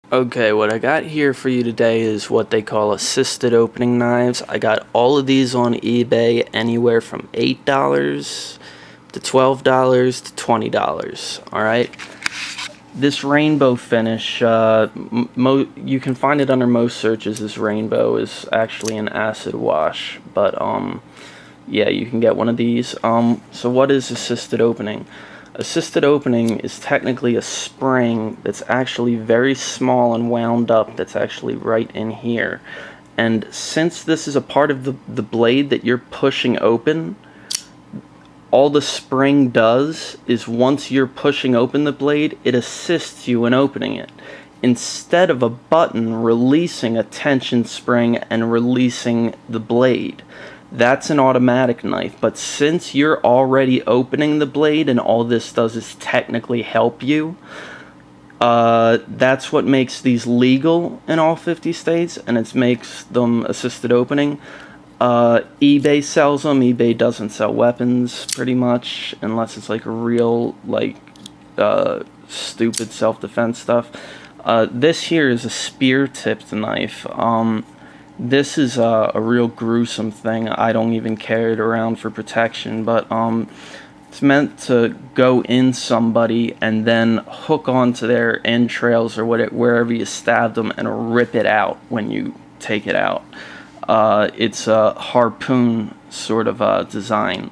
Okay, what I got here for you today is what they call assisted opening knives. I got all of these on eBay anywhere from $8 to $12 to $20. Alright? This rainbow finish, you can find it under most searches. This rainbow is actually an acid wash, but yeah, you can get one of these. So what is assisted opening? Assisted opening is technically a spring that's actually very small and wound up, that's actually right in here. And since this is a part of the blade that you're pushing open, all the spring does is once you're pushing open the blade, it assists you in opening it. Instead of a button releasing a tension spring and releasing the blade. That's an automatic knife, but since you're already opening the blade and all this does is technically help you, that's what makes these legal in all 50 states, and it makes them assisted opening. eBay sells them. eBay doesn't sell weapons, pretty much, unless it's like real, like, stupid self-defense stuff. This here is a spear-tipped knife. This is a real gruesome thing. I don't even carry it around for protection, but it's meant to go in somebody and then hook onto their entrails or wherever you stabbed them and rip it out when you take it out. It's a harpoon sort of design.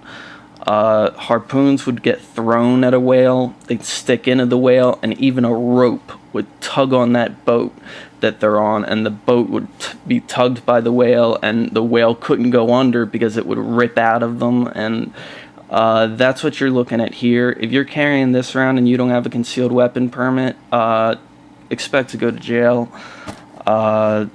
Harpoons would get thrown at a whale, they'd stick into the whale, and even a rope would tug on that boat that they're on, and the boat would be tugged by the whale, and the whale couldn't go under because it would rip out of them. And that's what you're looking at here. If you're carrying this around and you don't have a concealed weapon permit, expect to go to jail. I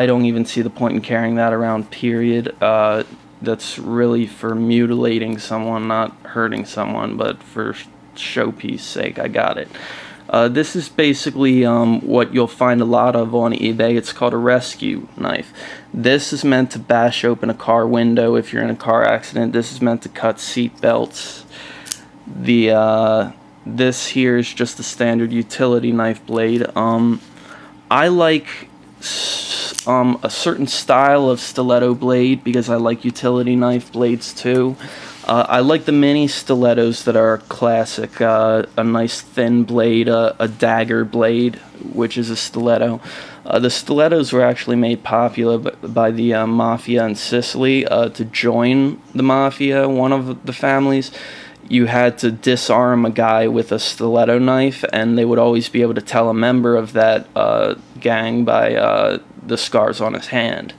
don't even see the point in carrying that around, period. That's really for mutilating someone, not hurting someone, but for showpiece sake, I got it. This is basically what you'll find a lot of on eBay. It's called a rescue knife. This is meant to bash open a car window if you're in a car accident. This is meant to cut seat belts. This here is just a standard utility knife blade. I like a certain style of stiletto blade because I like utility knife blades too. I like the mini stilettos that are classic, a nice thin blade, a dagger blade, which is a stiletto. The stilettos were actually made popular by the mafia in Sicily. To join the mafia, one of the families, you had to disarm a guy with a stiletto knife, and they would always be able to tell a member of that gang by the scars on his hand.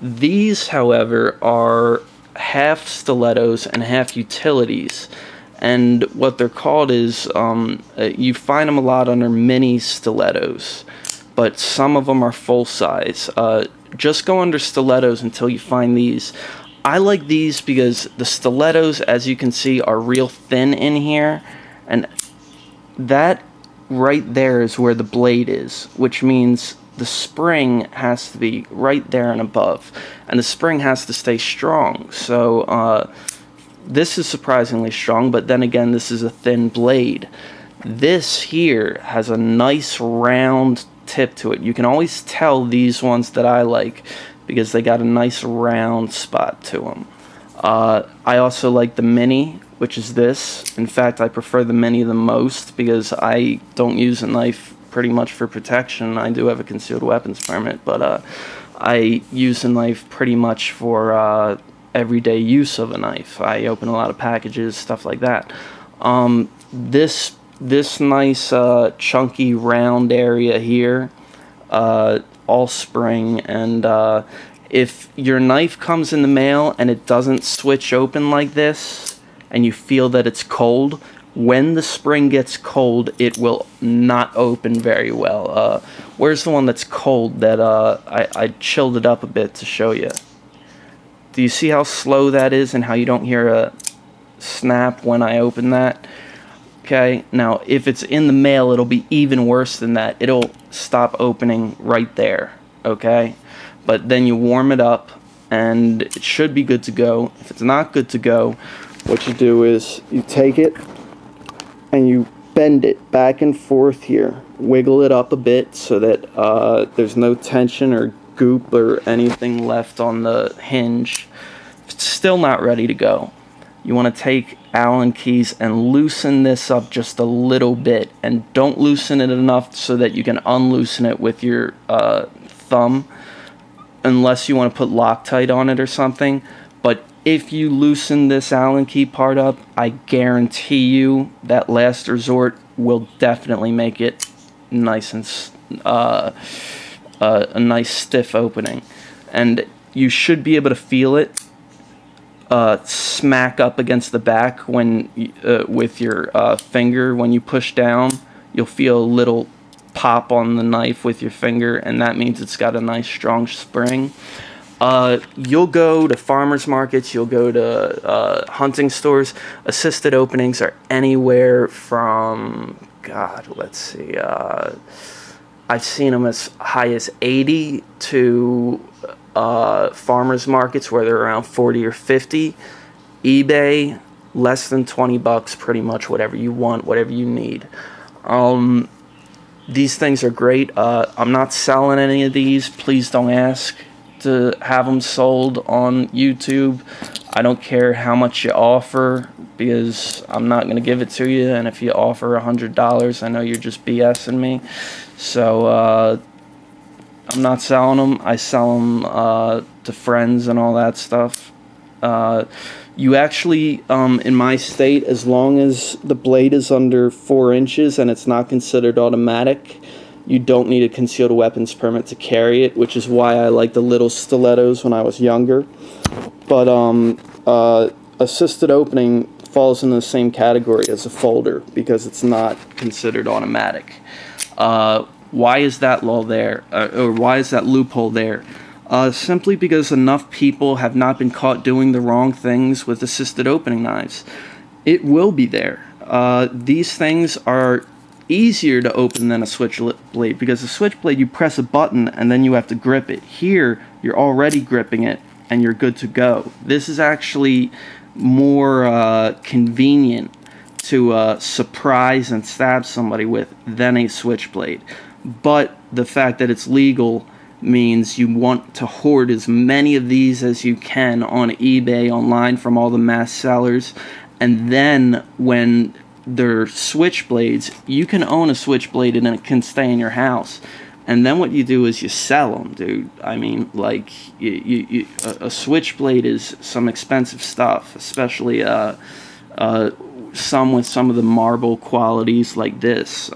These, however, are half stilettos and half utilities, and what they're called is you find them a lot under mini stilettos, but some of them are full size. Just go under stilettos until you find these. I like these because the stilettos, as you can see, are real thin in here, and that right there is where the blade is, which means the spring has to be right there and above, and the spring has to stay strong. So this is surprisingly strong, but then again, this is a thin blade. This here has a nice round tip to it. You can always tell these ones that I like because they got a nice round spot to them. I also like the mini, which is this. In fact, I prefer the mini the most because I don't use a knife pretty much for protection. I do have a concealed weapons permit, but I use a knife pretty much for everyday use of a knife. I open a lot of packages, stuff like that. This nice chunky round area here, all spring, and if your knife comes in the mail and it doesn't switch open like this, and you feel that it's cold, when the spring gets cold, it will not open very well. Where's the one that's cold that I chilled it up a bit to show you? Do you see how slow that is and how you don't hear a snap when I open that? Okay, now if it's in the mail, it'll be even worse than that. It'll stop opening right there, okay? But then you warm it up, and it should be good to go. If it's not good to go, what you do is you take it, and you bend it back and forth here. Wiggle it up a bit so that there's no tension or goop or anything left on the hinge. If it's still not ready to go, you want to take Allen keys and loosen this up just a little bit, and don't loosen it enough so that you can unloosen it with your thumb, unless you want to put Loctite on it or something. But if you loosen this Allen key part up, I guarantee you that last resort will definitely make it nice and a nice stiff opening. And you should be able to feel it smack up against the back when with your finger. When you push down, you'll feel a little pop on the knife with your finger, and that means it's got a nice strong spring. You'll go to farmers markets, you'll go to hunting stores. Assisted openings are anywhere from, God, let's see, I've seen them as high as 80 to farmers markets where they're around 40 or 50. eBay, less than 20 bucks, pretty much whatever you want, whatever you need. These things are great. I'm not selling any of these. Please don't ask to have them sold on YouTube. I don't care how much you offer, because I'm not going to give it to you. And if you offer $100, I know you're just BSing me. So I'm not selling them. I sell them to friends and all that stuff. You actually, in my state, as long as the blade is under 4 inches and it's not considered automatic, you don't need a concealed weapons permit to carry it, which is why I like the little stilettos when I was younger. But assisted opening falls in the same category as a folder because it's not considered automatic. Why is that law there, or why is that loophole there? Simply because enough people have not been caught doing the wrong things with assisted opening knives. It will be there. These things are easier to open than a switchblade, because a switchblade, you press a button and then you have to grip it. Here, you're already gripping it and you're good to go. This is actually more convenient to surprise and stab somebody with than a switchblade. But the fact that it's legal means you want to hoard as many of these as you can on eBay, online, from all the mass sellers. And then when they're switchblades, you can own a switchblade and it can stay in your house. And then what you do is you sell them, dude. I mean, like, a switchblade is some expensive stuff, especially some with some of the marble qualities like this.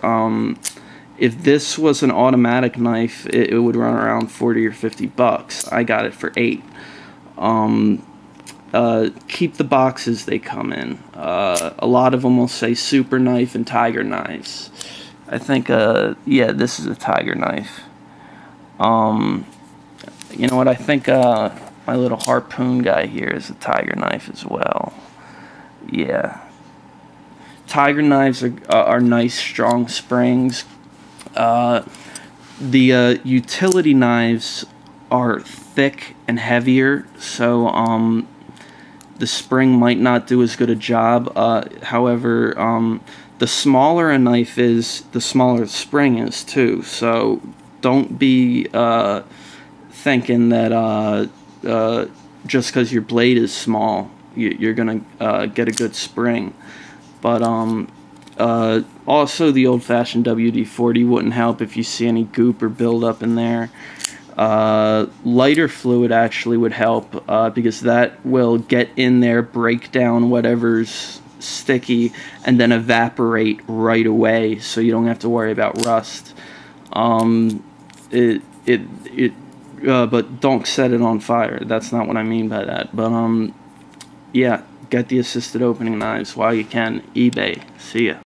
If this was an automatic knife, it would run around 40 or 50 bucks. I got it for $8. Keep the boxes they come in. A lot of them will say super knife and tiger knives. I think, yeah, this is a tiger knife. You know what, I think my little harpoon guy here is a tiger knife as well. Yeah. Tiger knives are nice, strong springs. The utility knives are thick and heavier, so the spring might not do as good a job. However, the smaller a knife is, the smaller the spring is too. So don't be thinking that just because your blade is small, you're gonna get a good spring. But also the old-fashioned WD-40 wouldn't help if you see any goop or buildup in there. Lighter fluid actually would help, because that will get in there, break down whatever's sticky, and then evaporate right away, so you don't have to worry about rust. But don't set it on fire. That's not what I mean by that. But yeah, get the assisted opening knives while you can. eBay. See ya.